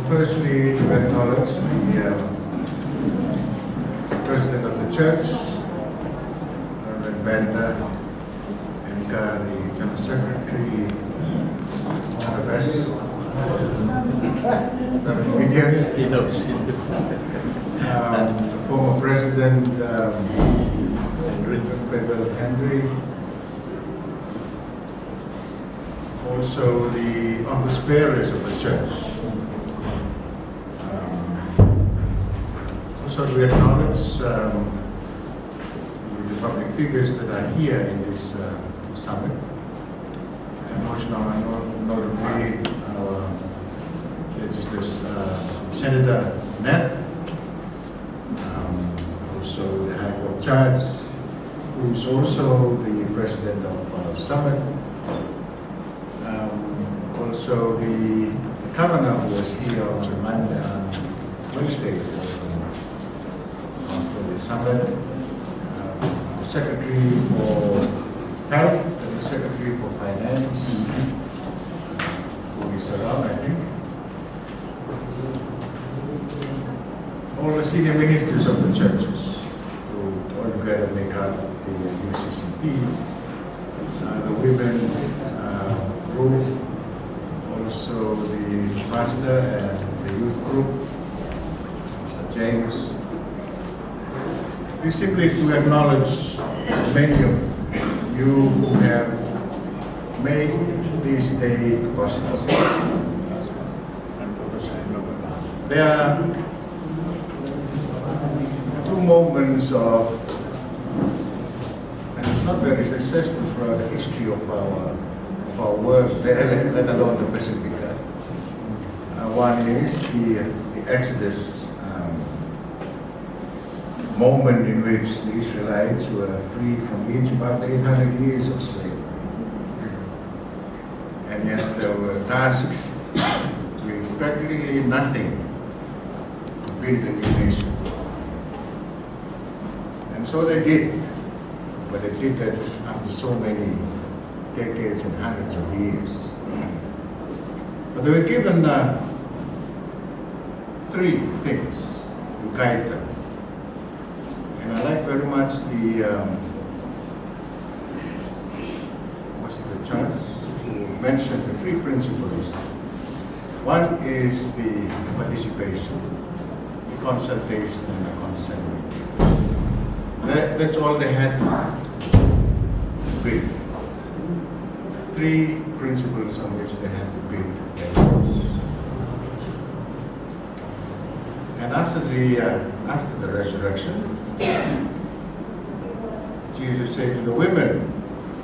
Firstly, to acknowledge the President of the Church, Reverend Bender, and the General Secretary, Arabes, Reverend Miguel, the former President, Reverend Henry, also the office bearers of the Church. Also, we acknowledge the public figures that are here in this summit, and most notably our Senator Neth, also the High Court Judge, who is also the President of Summit, also the Governor who was here on Wednesday for the Summit, the Secretary for Health, and the Secretary for Finance, who is around, I think. All the senior ministers of the churches who all together make up the UCCP, the women group, also the pastor and the youth group, Mr. James. We simply to acknowledge many of you who have made this day possible. There are two moments of, and it's not very successful throughout the history of our world, let alone the Pacific. One is the Exodus moment in which the Israelites were freed from Egypt after 800 years of slavery. And yet they were tasked with practically nothing to build a new nation. And so they did, but they did that after so many decades and hundreds of years. But they were given three things to guide them. And I like very much the judge who mentioned the three principles. One is the participation, the consultation, and the consent. That's all they had to build. Three principles on which they had to build their lives. And after the resurrection, Jesus said to the women,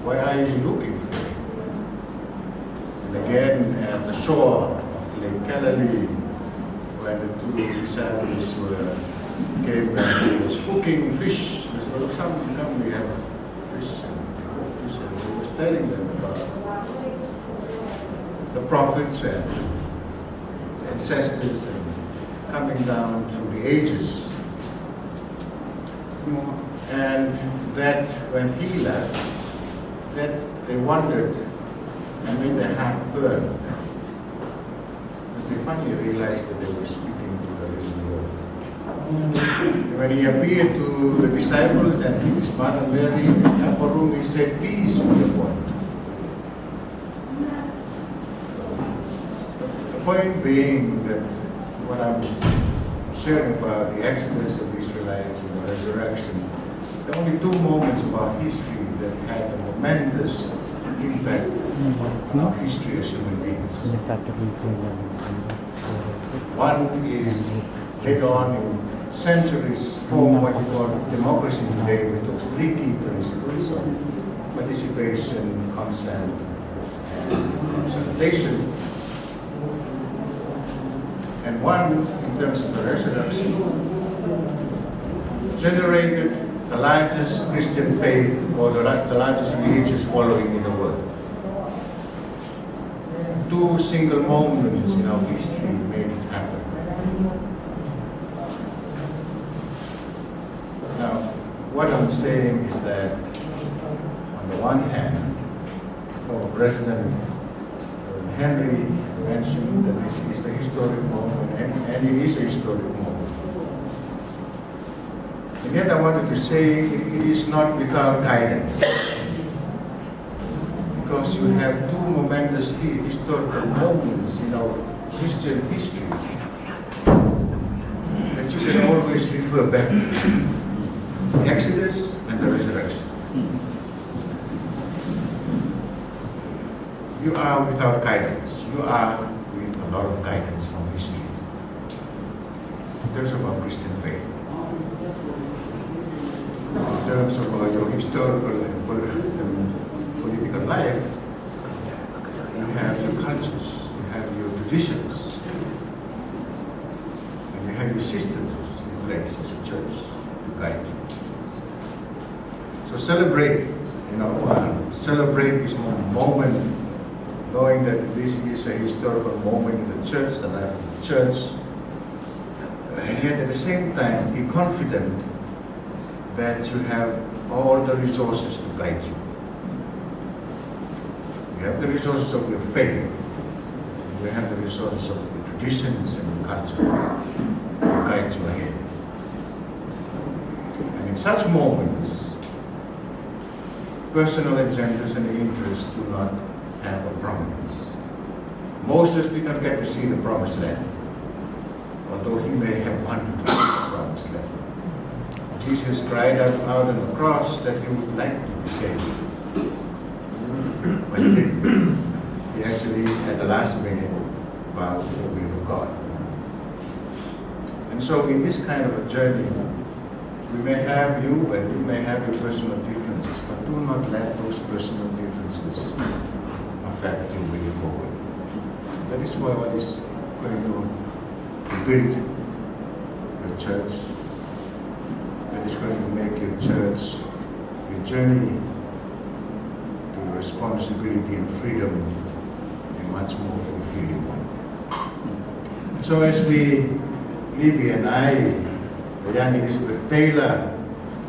"Why are you looking for me?" And again, at the shore of Lake Galilee, when the two disciples came and he was cooking fish, they said, "Oh, come, we have fish," and he was telling them about the prophets and his ancestors and coming down through the ages. And that when he left, that they wondered and made their heart burn, because they finally realized that they were speaking to the risen Lord. When he appeared to the disciples and his mother Mary in the upper room, he said, "Peace be upon you." The point being that what I'm sharing about the exodus of the Israelites and the resurrection, there are only two moments of our history that had a momentous impact on our history as human beings. One is later on in centuries formed what we call democracy today, with those three key principles of participation, consent, and consultation. And one, in terms of the resurrection, generated the largest Christian faith or the largest religious following in the world. Two single moments in our history made it happen. Now, what I'm saying is that, on the one hand, former President Henry mentioned that this is the history historic moment, and it is a historic moment. And yet I wanted to say it is not without guidance. Because you have two momentous historical moments in our Christian history that you can always refer back to. The Exodus and the resurrection. You are without guidance. You are with a lot of guidance from history. In terms of our Christian faith. In terms of your historical and political life, you have your cultures, you have your traditions, and you have your systems in place as a church to guide you. So celebrate, celebrate this moment, knowing that this is a historical moment in the church, the life of the church, and yet at the same time be confident that you have all the resources to guide you. You have the resources of your faith, you have the resources of your traditions and your culture to guide you ahead. And in such moments, personal agendas and interests do not have a prominence. Moses did not get to see the promised land, although he may have wanted to see the promised land. Jesus cried out on the cross that he would like to be saved. But he didn't. He actually, at the last minute, bowed to the will of God. And so in this kind of a journey, we may have you and you may have your personal differences, but do not let those personal differences affect your way forward. That is why what is going to build your church. That is going to make your church, your journey to responsibility and freedom, a much more fulfilling one. So as Libby and I, the young Elizabeth Taylor,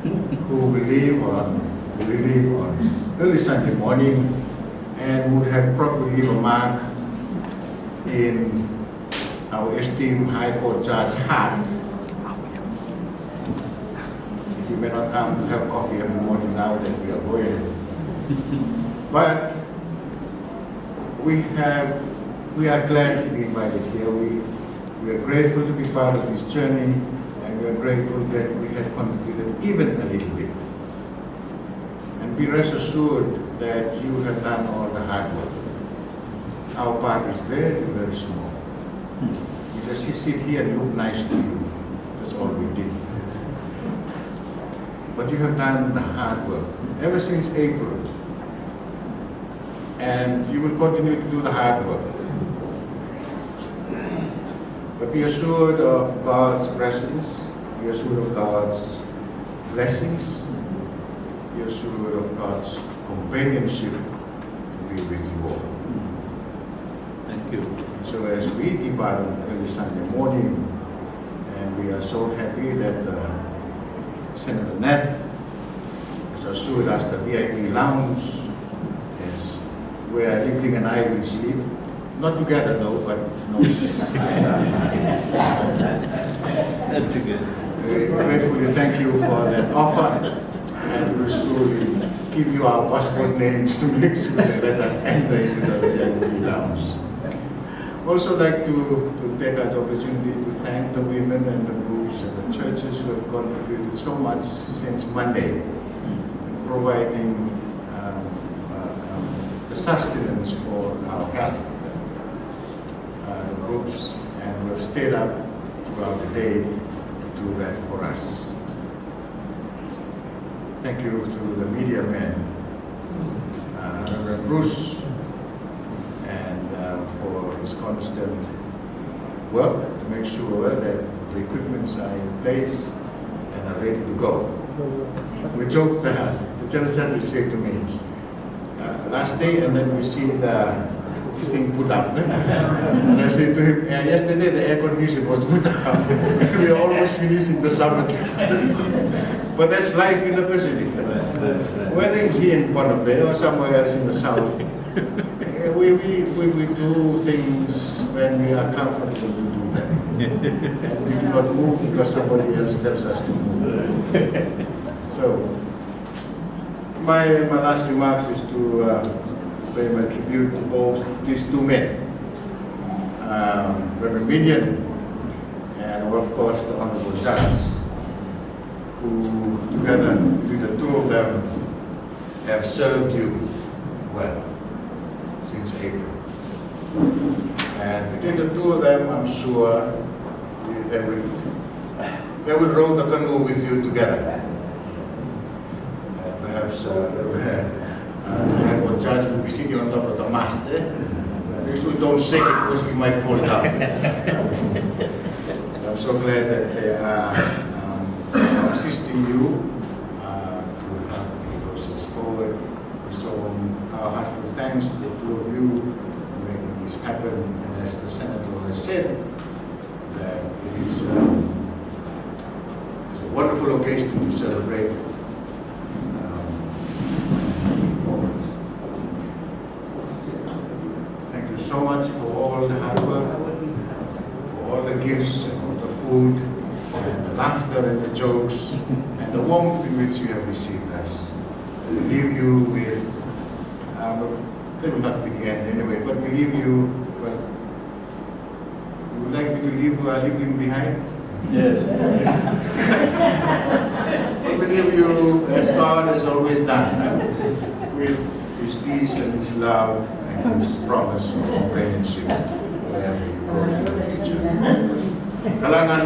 who will leave on early Sunday morning and would have probably leave a mark in our esteemed High Court Judge's heart. He may not come to have coffee every morning now that we are going. But we are glad to be invited here. We are grateful to be part of this journey, and we are grateful that we had contributed even a little bit. And be rest assured that you have done all the hard work. Our part is very, very small. We just sit here and look nice to you. That's all we did. But you have done the hard work ever since April. And you will continue to do the hard work. But be assured of God's presence, be assured of God's blessings, be assured of God's companionship to be with you all. Thank you. So as we depart on early Sunday morning, and we are so happy that Senator Nath has assured us the VIP lounge is where Liebling and I will sleep. Not together though, but no. Together. We gratefully thank you for that offer, and we will surely give you our passport names to make sure that let us enter into the VIP lounge. Also like to take the opportunity to thank the women and the groups and the churches who have contributed so much since Monday in providing the sustenance for our health. The groups, and we have stayed up throughout the day to do that for us. Thank you to the media men, Reverend Bruce, and for his constant work to make sure that the equipments are in place and are ready to go. We joked, the General Secretary said to me, last day, and then we see this thing put up. And I said to him, yesterday the air condition was put up. And we are almost finishing the summer. But that's life in the Pacific. Whether it's here in Pohnpei or somewhere else in the south, we do things when we are comfortable, we do them. And we do not move because somebody else tells us to move. So, my last remarks is to pay my tribute to both these two men, Reverend Midian and of course the Honorable Judge, who together, between the two of them, have served you well since April. And between the two of them, I'm sure they will row the canoe with you together. Perhaps the Honorable Judge will be sitting on top of the mast. Make sure you don't shake it because you might fall down. I'm so glad that they are assisting you to help the process forward. So our heartfelt thanks to the two of you for making this happen. And as the Senator has said, that it is a wonderful occasion to celebrate. Thank you so much for all the hard work, for all the gifts and all the food, and the laughter and the jokes, and the warmth in which you have received us. We leave you with, that will not be the end anyway, but we leave you, well, you would like me to leave Libling behind? Yes. We leave you as God has always done, with His peace and His love and His promise of companionship wherever you go in the future. Kalangan.